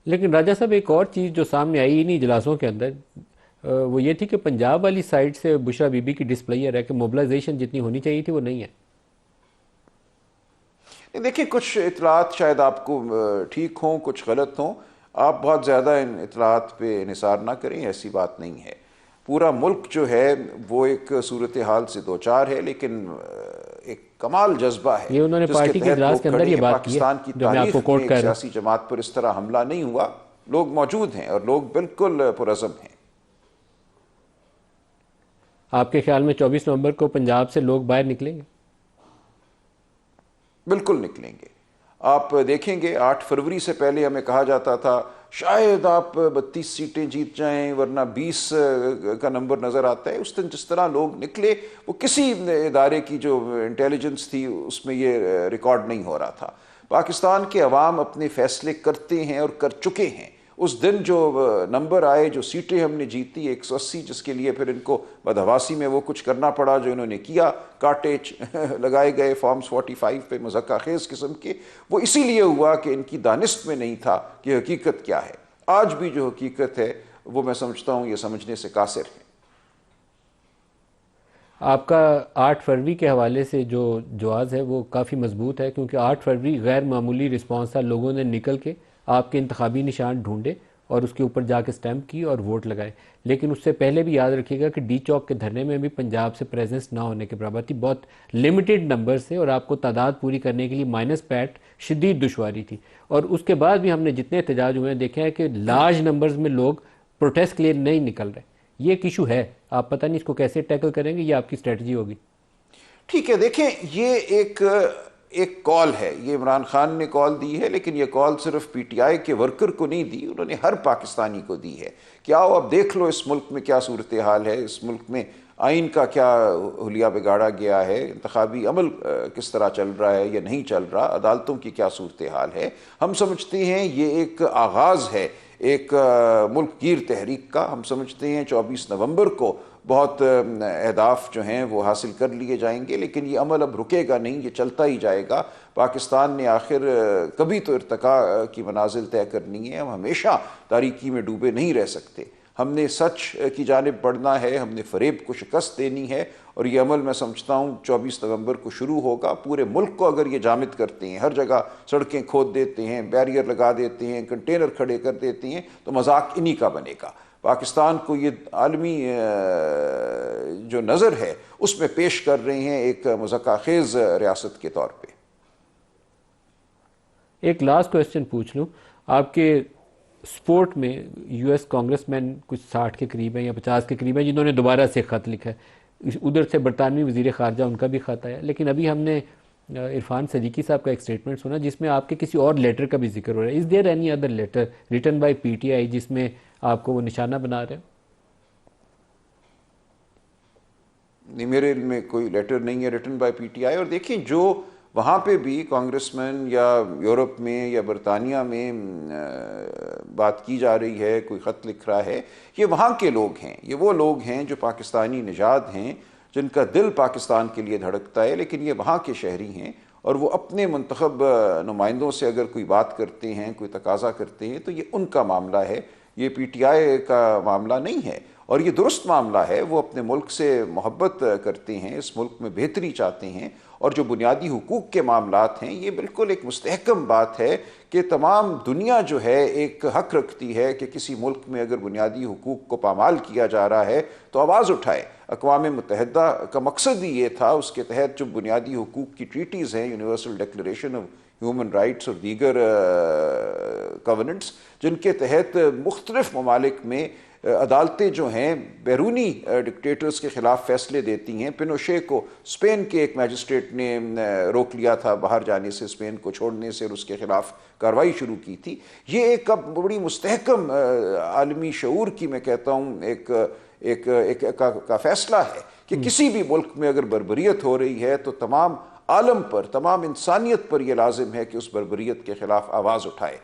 लेकिन राजा साहब, एक और चीज़ जो सामने आई इन्हीं इजलासों के अंदर, वो ये थी कि पंजाब वाली साइड से बुशरा बीबी की डिस्प्लेयर है कि मोबिलाइजेशन जितनी होनी चाहिए थी वो नहीं है। देखिए, कुछ इतलात शायद आपको ठीक हों, कुछ गलत हों। आप बहुत ज़्यादा इन इतलात पे निसार ना करें, ऐसी बात नहीं है। पूरा मुल्क जो है वो एक सूरत हाल से दो चार है, लेकिन एक कमाल जज्बा है ये उन्होंने जिसके पार्टी के तहत इजलास के लोग अंदर खड़े ये हैं। बात की है, पाकिस्तान की जो मैं आपको तारीख में कोट एक कर रहा हूँ। सियासी जमात पर इस तरह हमला नहीं हुआ। लोग मौजूद हैं और लोग बिल्कुल पुरज़म हैं। आपके ख्याल में 24 नवंबर को पंजाब से लोग बाहर निकलेंगे? बिल्कुल निकलेंगे। आप देखेंगे 8 फरवरी से पहले हमें कहा जाता था शायद आप 32 सीटें जीत जाएं, वरना 20 का नंबर नज़र आता है। उस दिन जिस तरह लोग निकले, वो किसी इदारे की जो इंटेलिजेंस थी उसमें ये रिकॉर्ड नहीं हो रहा था। पाकिस्तान के अवाम अपने फैसले करते हैं और कर चुके हैं। उस दिन जो नंबर आए, जो सीटें हमने जीती 180, जिसके लिए फिर इनको बदहवासी में वो कुछ करना पड़ा जो इन्होंने किया, काटे लगाए गए फॉर्म्स 45 पे मज़क्का खेज़ किस्म के, वो इसीलिए हुआ कि इनकी दानिश में नहीं था कि हकीकत क्या है। आज भी जो हकीकत है वो मैं समझता हूँ ये समझने से कासिर है। आपका 8 फरवरी के हवाले से जो जवाज़ है वो काफ़ी मजबूत है, क्योंकि 8 फरवरी गैर मामूली रिस्पांस था। लोगों ने निकल के आपके इंतखाबी निशान ढूंढे और उसके ऊपर जाके स्टैंप की और वोट लगाए। लेकिन उससे पहले भी याद रखिएगा कि डी चौक के धरने में भी पंजाब से प्रेजेंस ना होने के बराबर थी। बहुत लिमिटेड नंबर से, और आपको तादाद पूरी करने के लिए माइनस पैट शदीद दुश्वारी थी। और उसके बाद भी हमने जितने एहतजाज हुए हैं देखे हैं कि लार्ज नंबर्स में लोग प्रोटेस्ट के लिए नहीं निकल रहे। ये एक इशू है, आप पता नहीं इसको कैसे टैकल करेंगे, ये आपकी स्ट्रेटजी होगी। ठीक है, देखें, ये एक एक कॉल है, ये इमरान खान ने कॉल दी है, लेकिन ये कॉल सिर्फ पीटीआई के वर्कर को नहीं दी, उन्होंने हर पाकिस्तानी को दी है कि आओ अब देख लो इस मुल्क में क्या सूरत हाल है, इस मुल्क में आइन का क्या हुलिया बिगाड़ा गया है, इंतखाबी अमल किस तरह चल रहा है या नहीं चल रहा, अदालतों की क्या सूरत हाल है। हम समझते हैं ये एक आगाज़ है एक मुल्क गिर तहरीक का। हम समझते हैं 24 नवंबर को बहुत अहदाफ जो हैं वो हासिल कर लिए जाएंगे, लेकिन ये अमल अब रुकेगा नहीं, ये चलता ही जाएगा। पाकिस्तान ने आखिर कभी तो इर्तिका की मनाजिल तय करनी है। हम हमेशा तारीकी में डूबे नहीं रह सकते। हमने सच की जानिब बढ़ना है, हमने फ़रेब को शिकस्त देनी है, और ये अमल मैं समझता हूँ 24 नवंबर को शुरू होगा। पूरे मुल्क को अगर ये जामिद करते हैं, हर जगह सड़कें खोद देते हैं, बैरियर लगा देते हैं, कंटेनर खड़े कर देते हैं, तो मजाक इन्हीं का बनेगा। पाकिस्तान को ये आलमी जो नज़र है उसमें पेश कर रहे हैं एक मज़क्का खेज़ रियासत के तौर पे। एक लास्ट क्वेश्चन पूछ लूँ आपके, स्पोर्ट में यूएस कांग्रेसमैन कुछ 60 के करीब हैं या 50 के करीब हैं जिन्होंने दोबारा से ख़त लिखा है। उधर से बरतानवी वज़ीर ख़ारजा, उनका भी ख़त आया। लेकिन अभी हमने इरफान सदीकी साहब का एक स्टेटमेंट सुना जिसमें आपके किसी और लेटर का भी जिक्र हो रहा है। Is there any other letter written by PTI जिसमें आपको वो निशाना बना रहे हो? नहीं, मेरे इल्म में कोई लेटर नहीं है रिटन बाय पीटीआई। और देखिए, जो वहाँ पे भी कांग्रेसमैन या यूरोप में या बरतानिया में बात की जा रही है, कोई ख़त लिख रहा है, ये वहाँ के लोग हैं, ये वो लोग हैं जो पाकिस्तानी निजात हैं, जिनका दिल पाकिस्तान के लिए धड़कता है, लेकिन ये वहाँ के शहरी हैं। और वो अपने मुंतखब नुमाइंदों से अगर कोई बात करते हैं, कोई तकाजा करते हैं, तो ये उनका मामला है, ये पीटीआई का मामला नहीं है। और ये दुरुस्त मामला है, वो अपने मुल्क से मोहब्बत करते हैं, इस मुल्क में बेहतरी चाहते हैं। और जो बुनियादी हुकूक के मामलात हैं, ये बिल्कुल एक मुस्तहकम बात है कि तमाम दुनिया जो है एक हक रखती है कि किसी मुल्क में अगर बुनियादी हुकूक को पामाल किया जा रहा है तो आवाज़ उठाए। अक़वाम मुत्तहिदा का मकसद ही ये था, उसके तहत जो बुनियादी हुकूक की ट्रीटीज़ हैं, universal declaration of human rights और दीगर कवनेंट्स, जिनके तहत मुख्तलिफ ममालिक में अदालतें जो हैं बैरूनी डिक्टेटर्स के ख़िलाफ़ फ़ैसले देती हैं। पिनोशे को स्पेन के एक मैजिस्ट्रेट ने रोक लिया था बाहर जाने से, स्पेन को छोड़ने से, और उसके ख़िलाफ़ कार्रवाई शुरू की थी। ये एक अब बड़ी मुस्तहकम आलमी शऊर की, मैं कहता हूँ, एक का फ़ैसला है कि किसी भी मुल्क में अगर बर्बरियत हो रही है तो तमाम आलम पर, तमाम इंसानियत पर यह लाजिम है कि उस बर्बरियत के ख़िलाफ़ आवाज़ उठाए।